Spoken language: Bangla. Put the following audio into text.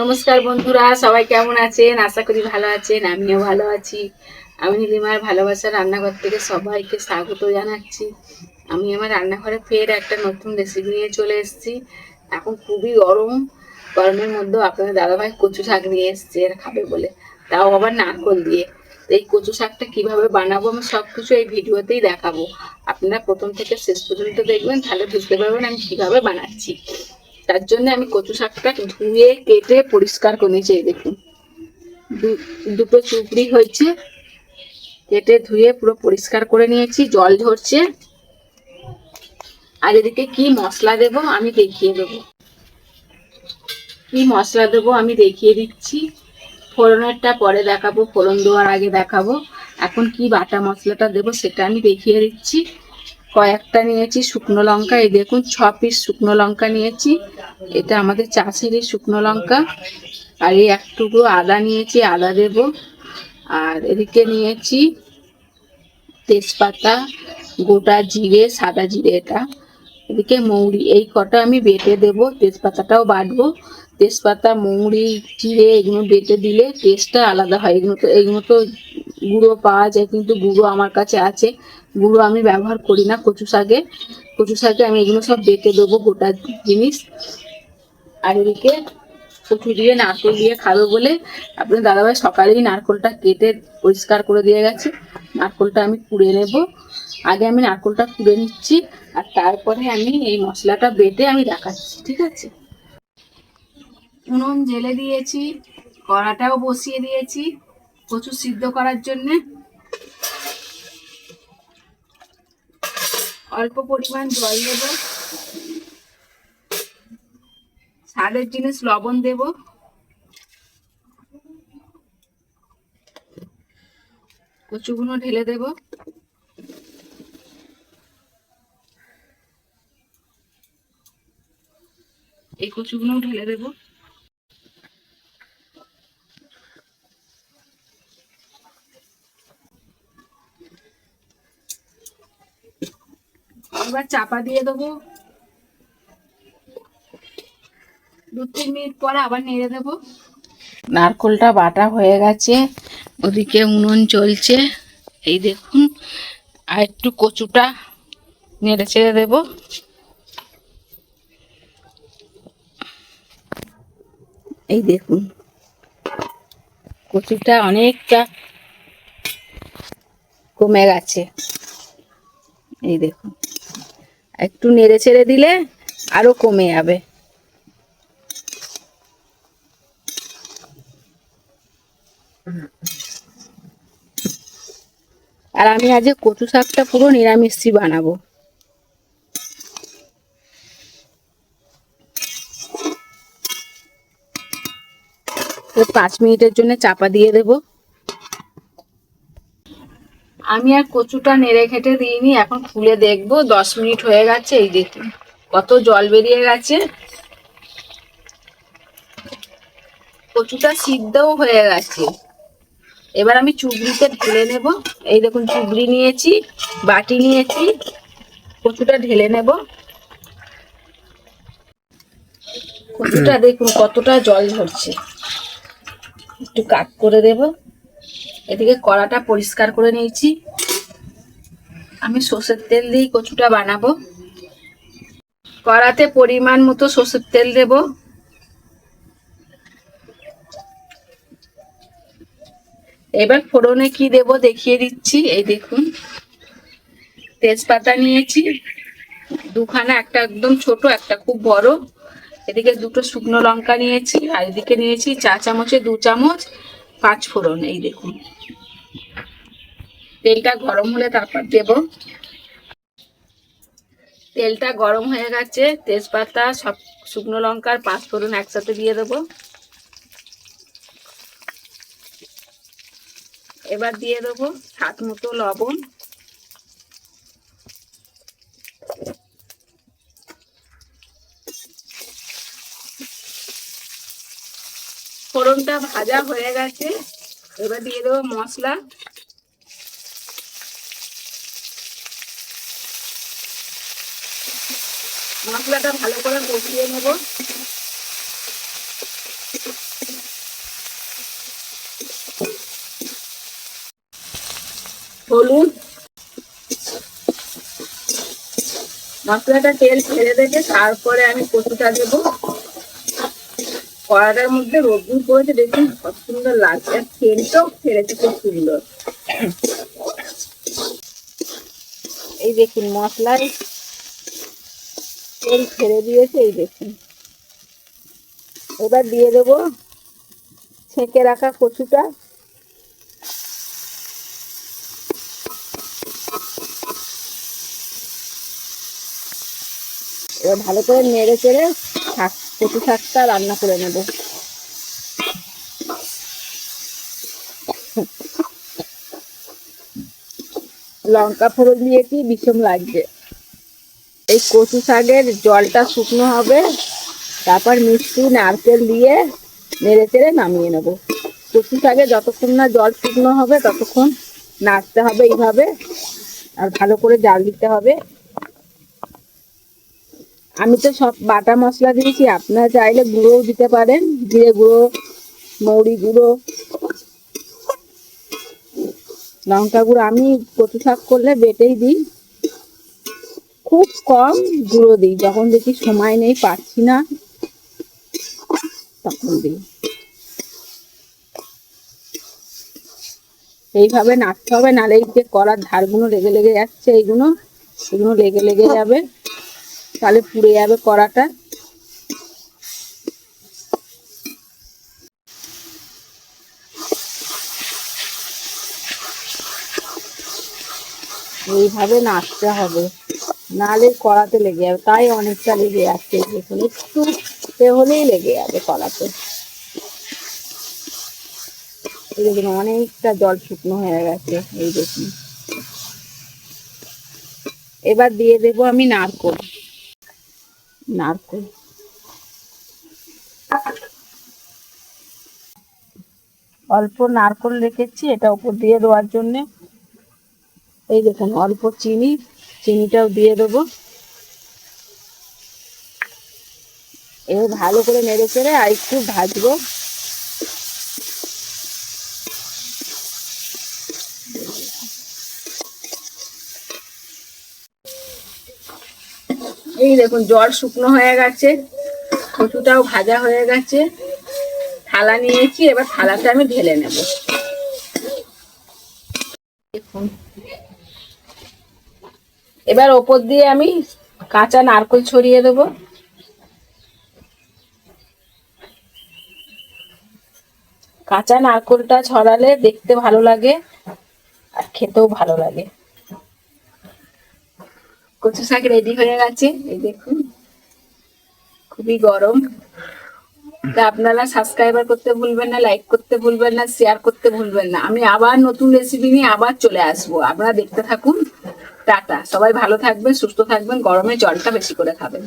নমস্কার বন্ধুরা, সবাই কেমন আছেন? আশা করি ভালো আছেন। আমিও ভালো আছি। আমি নীলিমার ভালোবাসার রান্নাঘর থেকে সবাইকে স্বাগত জানাচ্ছি। আমি আমার রান্নাঘরে ফের একটা নতুন রেসিপি নিয়ে চলে এসেছি। এখন খুবই গরম, গরমের মধ্যেও আপনাদের দাদাভাই কচু শাক নিয়ে এসছে এর খাবে বলে, তাও আবার নারকোল দিয়ে। তো এই কচু শাকটা কীভাবে বানাবো আমি সব কিছু এই ভিডিওতেই দেখাবো। আপনারা প্রথম থেকে শেষ পর্যন্ত দেখবেন, তাহলে বুঝতে পারবেন আমি কীভাবে বানাচ্ছি। তার জন্য আমি কচু শাকটা ধুয়ে কেটে পরিষ্কার করে নিয়েছি। এই দেখুন, দুটো চুবড়ি হয়েছে, কেটে ধুয়ে পুরো পরিষ্কার করে নিয়েছি, জল ঝরছে। আর এদিকে কি মশলা দেব আমি দেখিয়ে দেবো। কি মশলা দেবো আমি দেখিয়ে দিচ্ছি। ফোড়নেরটা পরে দেখাবো, ফোড়ন দেওয়ার আগে দেখাবো। এখন কি বাটা মশলাটা দেবো সেটা আমি দেখিয়ে দিচ্ছি। কয়েকটা নিয়েছি শুকনো লঙ্কা, এই দেখুন 6 পিস শুকনো লঙ্কা নিয়েছি। এটা আমাদের চাষেরই শুকনো লঙ্কা। আর এই এক টুকরো আদা নিয়েছি, আদা দেব। আর এদিকে নিয়েছি তেজপাতা, গোটা জিরে, সাদা জিরে এটা। এদিকে মৌরি, এই কটা আমি বেটে দেব। তেজপাতাটাও বাটবো। তেজপাতা, মৌরি, জিরে এগুলো বেটে দিলে টেস্টটা আলাদা হয়। এগুলো তো গুঁড়ো পাওয়া যায়, কিন্তু গুঁড়ো আমার কাছে আছে। গুঁড়ো আমি ব্যবহার করি না কচু শাকে। কচু শাকে আমি এগুলো সব বেটে দেবো, গোটা জিনিস। আর এদিকে কচু দিয়ে নারকোল দিয়ে খাবে বলে আপনার দাদাভাই সকালেই নারকোলটা কেটে পরিষ্কার করে দিয়ে গেছে। নারকোলটা আমি কুড়ে নেব। আগে আমি নারকোলটা কুড়ে নিচ্ছি, আর তারপরে আমি এই মশলাটা বেটে আমি দেখাচ্ছি, ঠিক আছে? উনুন জেলে দিয়েছি, কড়াটাও বসিয়ে দিয়েছি কচু সিদ্ধ করার জন্যে। অল্প পরিমাণ জল দেব, স্বাদের জিনিস লবণ দেব। কচুগুলো ঢেলে দেব। এই কচুগুলো ঢেলে দেব। এবার চাপা দিয়ে দেবো। 2-3 মিনিট পরে আবার নেড়ে দেব। নারকোলটা বাটা হয়ে গেছে, ওদিকে উনুন চলছে, এই দেখুন। আর একটু কচুটা নেড়ে চেড়ে দেবো। এই দেখুন, কচুটা অনেকটা কমে গেছে। এই দেখুন, একটু নেড়ে ছেড়ে দিলে আরো কমে যাবে। আর আমি আজ কচু শাকটা পুরো নিরামিষই বানাবো। 5 মিনিটের জন্য চাপা দিয়ে দেব। আমি আর কচুটা নেড়ে ঘেটে দিইনি, এখন খুলে দেখবো। 10 মিনিট হয়ে গেছে, এই দেখুন কত জল বেরিয়ে গেছে। কচুটা সিদ্ধও হয়ে গেছে। এবার আমি চুবড়িতে ঢেলে নেব। এই দেখুন, চুবড়ি নিয়েছি, বাটি নিয়েছি, কচুটা ঢেলে নেব। কচুটা দেখুন কতটা জল ঝরছে। একটু কাট করে দেব। এদিকে কড়াটা পরিষ্কার করে নিয়েছি। আমি সর্ষের তেল দিয়ে কচুটা বানাবো। কড়াতে পরিমাণ মতো সর্ষের তেল দেব। এবার ফোড়নে কি দেব দেখিয়ে দিচ্ছি। এই দেখুন, তেজপাতা নিয়েছি দুখানা, একটা একদম ছোট, একটা খুব বড়। এদিকে দুটো শুকনো লঙ্কা নিয়েছি, আর এদিকে নিয়েছি 4 চামচে 2 চামচ 5 ফোড়ন। এই দেখুন, তেলটা গরম হলে তারপর দেব। তেলটা গরম হয়ে গেছে, তেজপাতা, সব শুকনো লঙ্কার 5 ফোড়ন একসাথে দিয়ে দেবো। এবার দিয়ে দেবো স্বাদ মতো লবণ। ফোড়নটা ভাজা হয়ে গেছে, এবার দিয়ে দেবো মশলা। মশলাটা ভালো করে কষিয়ে নেব। হলুদ, মশলাটা তেল ছেড়ে দেখে তারপরে আমি কচুটা দেবো। কড়াটার মধ্যে রোদ্দুর পড়েছে, দেখুন কত সুন্দর লাগছে, আর তেলটাও ছেড়েছে খুব সুন্দর। এই দেখুন মশলায় তেল ছেড়ে দিয়েছে, এই দেখুন। এবার দিয়ে দেবো ছেঁকে রাখা কচুটা। এবার ভালো করে নেড়ে চেড়ে কচু শাকটা রান্না করে নেব। লঙ্কা ফোড়ন দিয়েছি, ভীষণ লাগছে। এই কচু শাকের জলটা শুকনো হবে, তারপর মিষ্টি নারকেল দিয়ে নেড়ে চেড়ে নামিয়ে নেব। কচু শাকে যতক্ষণ না জল শুকনো হবে ততক্ষণ নাড়তে হবে এইভাবে, আর ভালো করে জাল দিতে হবে। আমি তো সব বাটা মশলা দিয়েছি, আপনারা চাইলে গুঁড়োও দিতে পারেন, জিরে গুঁড়ো, মৌরি গুঁড়ো, লঙ্কা গুঁড়ো। আমি কচু শাক করলে বেটেই দিই, খুব কম গুঁড়ো দিই, যখন দেখি সময় নেই পাচ্ছি না তখন দিই। এইভাবে নাড়তে হবে, নাহলে এই যে কড়ার ধারগুলো লেগে লেগে যাচ্ছে, এগুলো লেগে লেগে যাবে, তাহলে পুড়ে যাবে কড়াটা। এইভাবে নাড়তে হবে, নাহলে কড়াতে লেগে যাবে, তাই অনেকটা লেগে যাচ্ছে, দেখুন একটু হলেই লেগে যাবে কড়াতে। এই দেখুন অনেকটা জল শুকনো হয়ে গেছে, এই দেখুন। এবার দিয়ে দেব আমি নারকেল। অল্প নারকেল রেখেছি এটা উপর দিয়ে দেওয়ার জন্য। এই দেখুন অল্প চিনিটাও দিয়ে দেবো। এবার ভালো করে নেড়ে চেড়ে আর একটু ভাজবো। এই দেখুন জল শুকনো হয়ে গেছে, কচুটাও ভাজা হয়ে গেছে। থালা নিয়েছি, এবার থালাতে আমি ঢেলে নেব। দেখুন এবার ওপর দিয়ে আমি কাঁচা নারকেল ছড়িয়ে দেব। কাঁচা নারকেলটা ছড়ালে দেখতে ভালো লাগে আর খেতেও ভালো লাগে। কচু শাক রেডি হয়ে গেছে, এই দেখুন খুবই গরম। তা আপনারা সাবস্ক্রাইবার করতে ভুলবেন না, লাইক করতে ভুলবেন না, শেয়ার করতে ভুলবেন না। আমি আবার নতুন রেসিপি নিয়ে আবার চলে আসবো, আপনারা দেখতে থাকুন। টাটা, সবাই ভালো থাকবেন, সুস্থ থাকবেন, গরমে জলটা বেশি করে খাবেন।